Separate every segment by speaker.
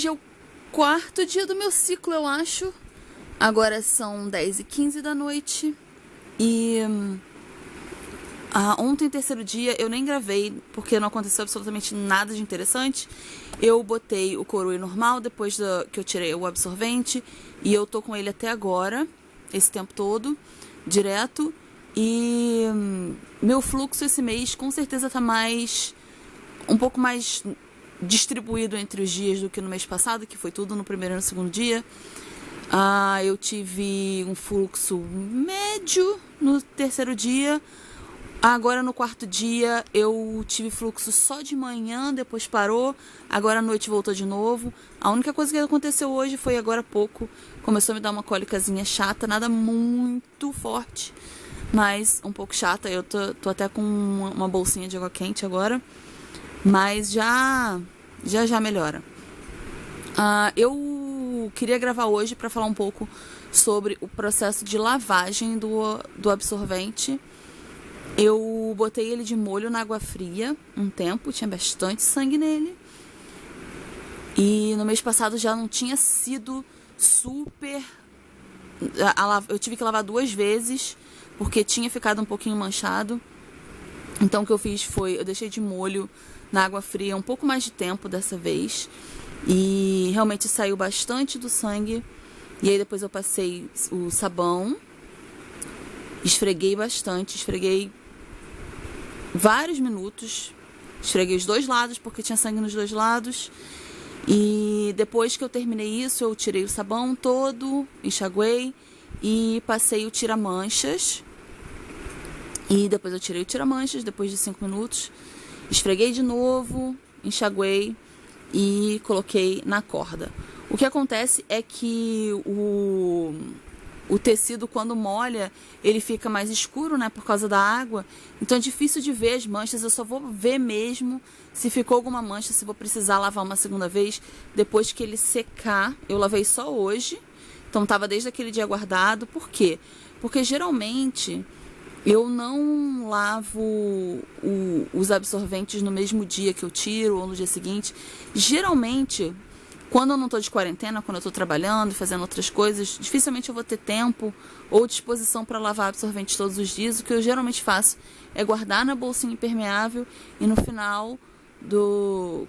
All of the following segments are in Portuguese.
Speaker 1: Hoje é o quarto dia do meu ciclo, eu acho. Agora são 10h15 da noite. E ontem, terceiro dia, eu nem gravei, porque não aconteceu absolutamente nada de interessante. Eu botei o Corue normal depois que eu tirei o absorvente. E eu tô com ele até agora, esse tempo todo, direto. E meu fluxo esse mês com certeza tá um pouco mais distribuído entre os dias do que no mês passado, que foi tudo no primeiro e no segundo dia. Eu tive um fluxo médio no terceiro dia. Agora no quarto dia eu tive fluxo só de manhã, depois parou. Agora à noite voltou de novo. A única coisa que aconteceu hoje foi agora há pouco. Começou a me dar uma cólicazinha chata, nada muito forte, mas um pouco chata. Eu tô até com uma bolsinha de água quente agora, mas já melhora. Eu queria gravar hoje para falar um pouco sobre o processo de lavagem do absorvente. Eu botei ele de molho na água fria um tempo, tinha bastante sangue nele. E no mês passado já não tinha sido super... Eu tive que lavar 2 vezes, porque tinha ficado um pouquinho manchado. Então o que eu fiz foi, eu deixei de molho na água fria um pouco mais de tempo dessa vez. E realmente saiu bastante do sangue. E aí depois eu passei o sabão, esfreguei bastante, esfreguei vários minutos, esfreguei os 2 lados porque tinha sangue nos 2 lados. E depois que eu terminei isso, eu tirei o sabão todo, enxaguei e passei o tira-manchas. E depois eu tirei o tira-manchas depois de 5 minutos, esfreguei de novo, enxaguei e coloquei na corda. O que acontece é que o tecido, quando molha, ele fica mais escuro, né, por causa da água. Então é difícil de ver as manchas. Eu só vou ver mesmo se ficou alguma mancha, se vou precisar lavar uma segunda vez depois que ele secar. Eu lavei só hoje, então tava desde aquele dia guardado. Por quê? Porque geralmente eu não lavo os absorventes no mesmo dia que eu tiro ou no dia seguinte. Geralmente, quando eu não estou de quarentena, quando eu estou trabalhando e fazendo outras coisas, dificilmente eu vou ter tempo ou disposição para lavar absorvente todos os dias. O que eu geralmente faço é guardar na bolsinha impermeável e no final,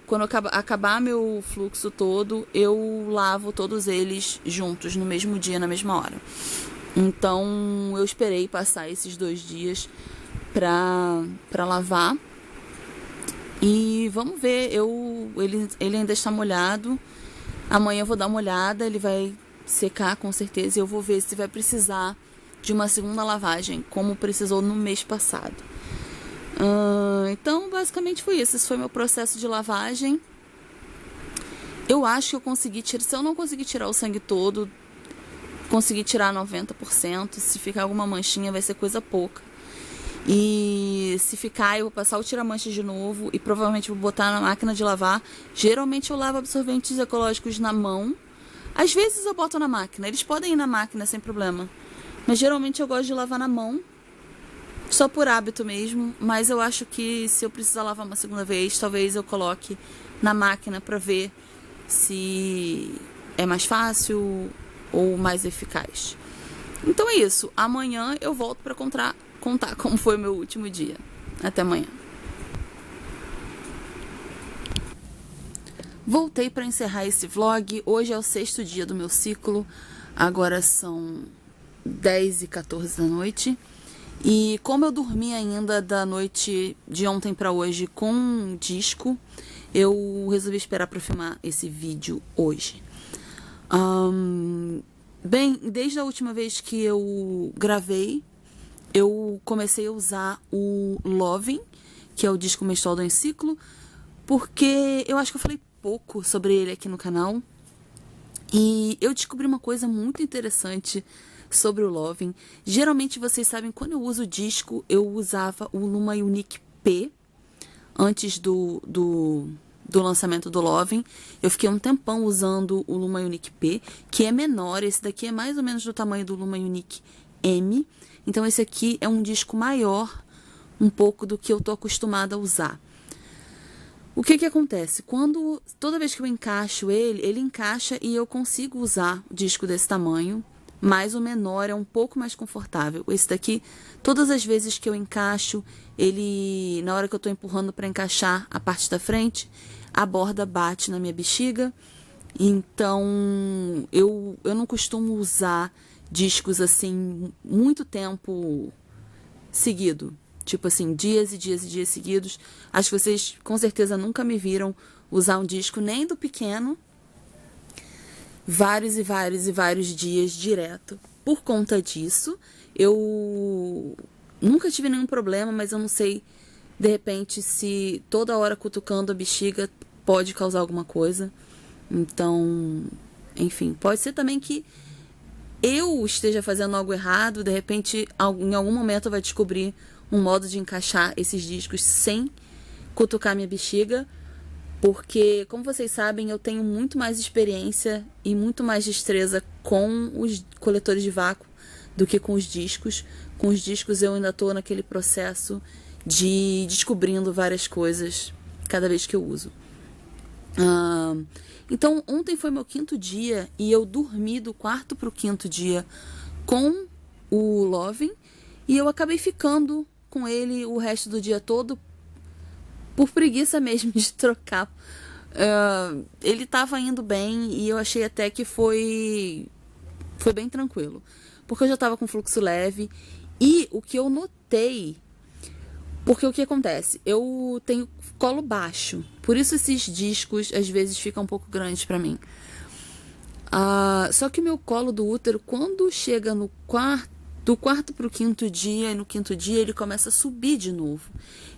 Speaker 1: quando acabar meu fluxo todo, eu lavo todos eles juntos, no mesmo dia, na mesma hora. Então eu esperei passar esses 2 dias pra lavar. E vamos ver, ele ainda está molhado. Amanhã eu vou dar uma olhada, ele vai secar com certeza. E eu vou ver se vai precisar de uma segunda lavagem, como precisou no mês passado. Então basicamente foi isso. Esse foi meu processo de lavagem. Eu acho que eu consegui tirar. Se eu não conseguir tirar o sangue todo, consegui tirar 90%. Se ficar alguma manchinha, vai ser coisa pouca. E se ficar, eu vou passar o tira-manchas de novo e provavelmente vou botar na máquina de lavar. Geralmente eu lavo absorventes ecológicos na mão. Às vezes eu boto na máquina. Eles podem ir na máquina sem problema. Mas geralmente eu gosto de lavar na mão. Só por hábito mesmo. Mas eu acho que se eu precisar lavar uma segunda vez, talvez eu coloque na máquina pra ver se é mais fácil ou mais eficaz. Então é isso. Amanhã eu volto pra contar como foi o meu último dia. Até amanhã. Voltei para encerrar esse vlog. Hoje é o 6º dia do meu ciclo. Agora são 10h14 da noite. E como eu dormi ainda da noite de ontem para hoje com um disco, eu resolvi esperar para filmar esse vídeo hoje. Bem, desde a última vez que eu gravei, eu comecei a usar o Lovin', que é o disco menstrual do Enciclo, porque eu acho que eu falei pouco sobre ele aqui no canal. E eu descobri uma coisa muito interessante sobre o Lovin'. Geralmente, vocês sabem, quando eu uso o disco, eu usava o Luma Unique P, antes do lançamento do Lovin'. Eu fiquei um tempão usando o Luma Unique P, que é menor. Esse daqui é mais ou menos do tamanho do Luma Unique M. Então esse aqui é um disco maior, um pouco do que eu tô acostumada a usar. O que que acontece? Toda vez que eu encaixo ele encaixa e eu consigo usar o disco desse tamanho, mas o menor é um pouco mais confortável. Esse daqui, todas as vezes que eu encaixo, ele, na hora que eu tô empurrando para encaixar a parte da frente, a borda bate na minha bexiga. Então, eu não costumo usar discos assim muito tempo seguido. Tipo assim, dias e dias e dias seguidos. Acho que vocês com certeza nunca me viram usar um disco nem do pequeno vários e vários e vários dias direto. Por conta disso, eu nunca tive nenhum problema, mas eu não sei, de repente, se toda hora cutucando a bexiga pode causar alguma coisa. Então, enfim, pode ser também que eu esteja fazendo algo errado, de repente, em algum momento vai descobrir um modo de encaixar esses discos sem cutucar minha bexiga, porque, como vocês sabem, eu tenho muito mais experiência e muito mais destreza com os coletores de vácuo do que com os discos. Com os discos eu ainda estou naquele processo de descobrindo várias coisas cada vez que eu uso. Então, ontem foi meu 5º dia e eu dormi do 4º para o 5º dia com o Lovin e eu acabei ficando com ele o resto do dia todo por preguiça mesmo de trocar. Ele estava indo bem e eu achei até que foi bem tranquilo, porque eu já estava com fluxo leve. E o que eu notei, porque o que acontece? Eu tenho colo baixo, por isso esses discos às vezes ficam um pouco grandes para mim. Só que o meu colo do útero, quando chega do 4º para o 5º dia, e no 5º dia ele começa a subir de novo.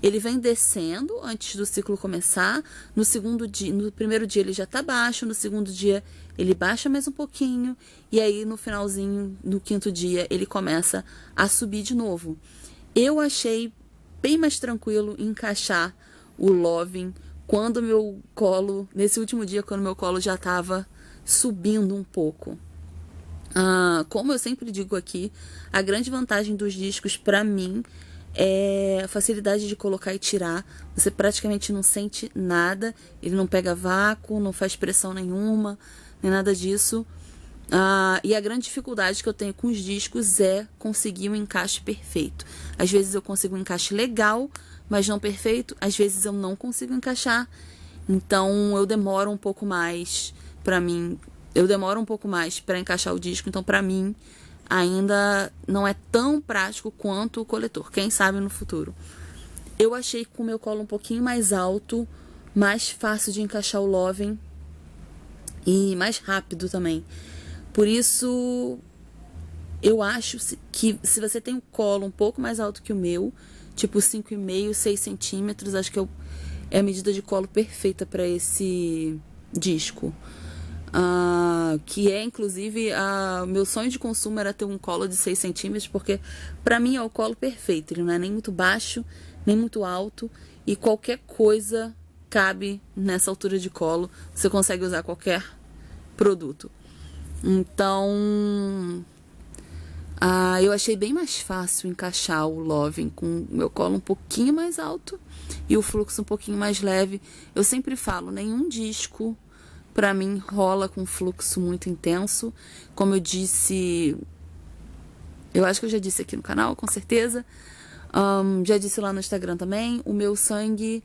Speaker 1: Ele vem descendo antes do ciclo começar. No 1º dia ele já está baixo, no 2º dia ele baixa mais um pouquinho, e aí no finalzinho, no 5º dia, ele começa a subir de novo. Eu achei bem mais tranquilo encaixar o Lovin quando meu colo, nesse último dia, quando meu colo já estava subindo um pouco. Como eu sempre digo aqui, a grande vantagem dos discos para mim é a facilidade de colocar e tirar. Você praticamente não sente nada, ele não pega vácuo, não faz pressão nenhuma, nem nada disso. E a grande dificuldade que eu tenho com os discos é conseguir um encaixe perfeito. Às vezes eu consigo um encaixe legal, mas não perfeito. Às vezes eu não consigo encaixar. Então eu demoro um pouco mais para mim. Eu demoro um pouco mais para encaixar o disco. Então para mim ainda não é tão prático quanto o coletor. Quem sabe no futuro. Eu achei com o meu colo um pouquinho mais alto, mais fácil de encaixar o Lovin e mais rápido também. Por isso, eu acho que se você tem um colo um pouco mais alto que o meu, tipo 5,5, 6 centímetros, acho que é a medida de colo perfeita para esse disco. Que é, inclusive, meu sonho de consumo era ter um colo de 6 centímetros, porque para mim é o colo perfeito. Ele não é nem muito baixo, nem muito alto, e qualquer coisa cabe nessa altura de colo. Você consegue usar qualquer produto. Então, eu achei bem mais fácil encaixar o Lovin com o meu colo um pouquinho mais alto e o fluxo um pouquinho mais leve. Eu sempre falo, nenhum disco pra mim rola com fluxo muito intenso. Como eu disse, eu acho que eu já disse aqui no canal, com certeza. Já disse lá no Instagram também, o meu sangue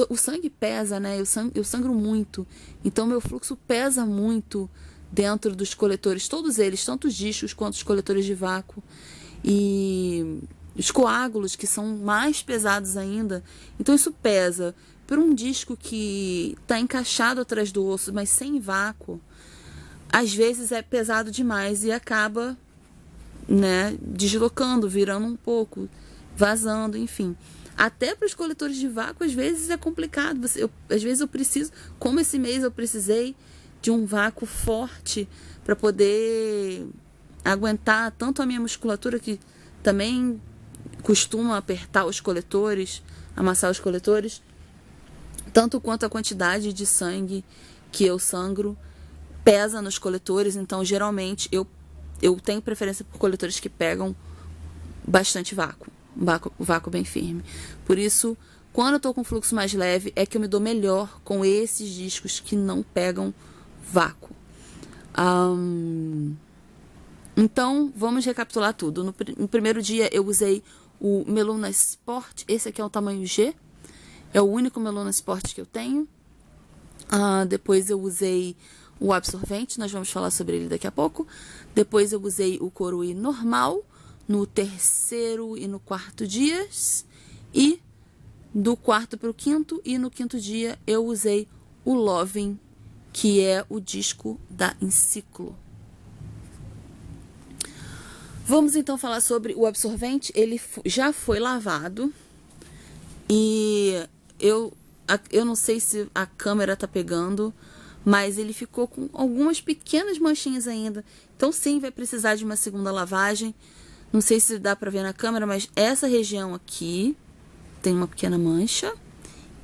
Speaker 1: o sangue pesa, né? Eu sangro muito. Então, meu fluxo pesa muito dentro dos coletores. Todos eles, tanto os discos quanto os coletores de vácuo. E os coágulos, que são mais pesados ainda. Então, isso pesa. Por um disco que está encaixado atrás do osso, mas sem vácuo, às vezes é pesado demais e acaba, né, deslocando, virando um pouco, vazando, enfim. Até para os coletores de vácuo, às vezes é complicado. Às vezes eu preciso, como esse mês eu precisei de um vácuo forte para poder aguentar tanto a minha musculatura, que também costuma apertar os coletores, amassar os coletores, tanto quanto a quantidade de sangue que eu sangro pesa nos coletores. Então, geralmente, eu tenho preferência por coletores que pegam bastante vácuo. Vácuo bem firme. Por isso, Quando eu tô com fluxo mais leve, é que eu me dou melhor com esses discos que não pegam vácuo. Então, vamos recapitular tudo. No primeiro dia, eu usei o Meluna Sport. Esse aqui é o tamanho G. É o único Meluna Sport que eu tenho. Depois eu usei o absorvente. Nós vamos falar sobre ele daqui a pouco. Depois eu usei o Corui normal no terceiro e no quarto dias. E do quarto para o quinto. E no quinto dia eu usei o Loving, que é o disco da Enciclo. Vamos então falar sobre o absorvente. Ele já foi lavado. E eu não sei se a câmera tá pegando, mas ele ficou com algumas pequenas manchinhas ainda. Então sim, vai precisar de uma segunda lavagem. Não sei se dá pra ver na câmera, mas essa região aqui tem uma pequena mancha.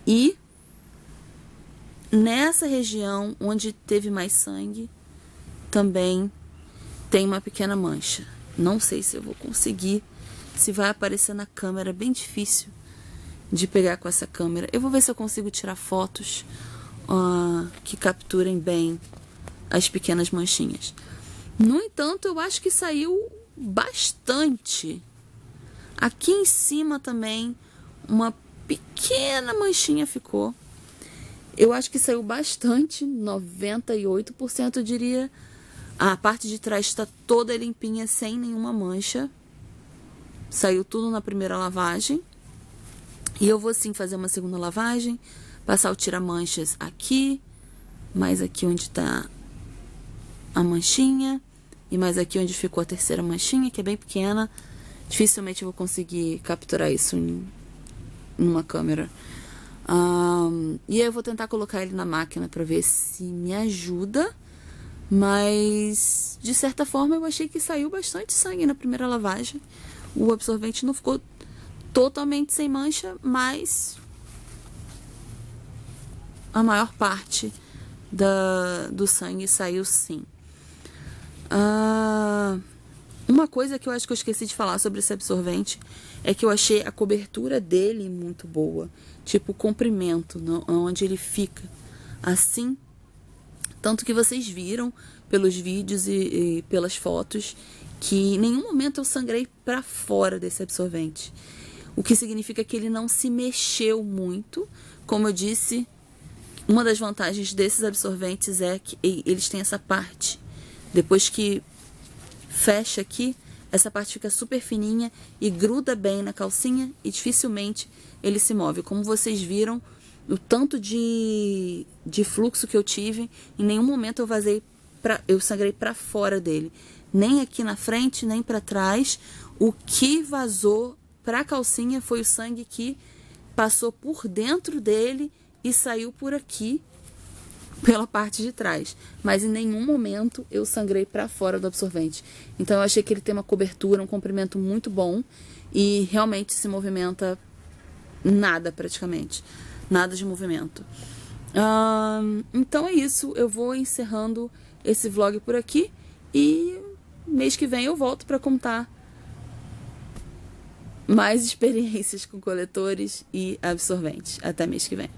Speaker 1: E nessa região onde teve mais sangue, também tem uma pequena mancha. Não sei se eu vou conseguir, se vai aparecer na câmera, bem difícil de pegar com essa câmera. Eu vou ver se eu consigo tirar fotos que capturem bem as pequenas manchinhas. No entanto, eu acho que saiu bastante. Aqui em cima também uma pequena manchinha ficou. Eu acho que saiu bastante, 98% eu diria. A parte de trás está toda limpinha, sem nenhuma mancha. Saiu tudo na primeira lavagem. E eu vou sim fazer uma segunda lavagem, passar o tira-manchas aqui, mais aqui onde está a manchinha, e mais aqui onde ficou a terceira manchinha, que é bem pequena. Dificilmente eu vou conseguir capturar isso em uma câmera. E aí eu vou tentar colocar ele na máquina para ver se me ajuda. Mas, de certa forma, eu achei que saiu bastante sangue na primeira lavagem. O absorvente não ficou totalmente sem mancha, mas a maior parte do sangue saiu sim. Uma coisa que eu acho que eu esqueci de falar sobre esse absorvente é que eu achei a cobertura dele muito boa. Tipo, o comprimento, onde ele fica. Assim, tanto que vocês viram pelos vídeos e pelas fotos que em nenhum momento eu sangrei para fora desse absorvente. O que significa que ele não se mexeu muito. Como eu disse, uma das vantagens desses absorventes é que eles têm essa parte. Depois que fecha aqui, essa parte fica super fininha e gruda bem na calcinha e dificilmente ele se move. Como vocês viram, o tanto de fluxo que eu tive, em nenhum momento eu sangrei para fora dele. Nem aqui na frente, nem para trás. O que vazou para a calcinha foi o sangue que passou por dentro dele e saiu por aqui, pela parte de trás. Mas em nenhum momento eu sangrei para fora do absorvente. Então eu achei que ele tem uma cobertura, um comprimento muito bom e realmente se movimenta nada praticamente. Nada de movimento. Então é isso. Eu vou encerrando esse vlog por aqui. E mês que vem eu volto para contar mais experiências com coletores e absorventes. Até mês que vem.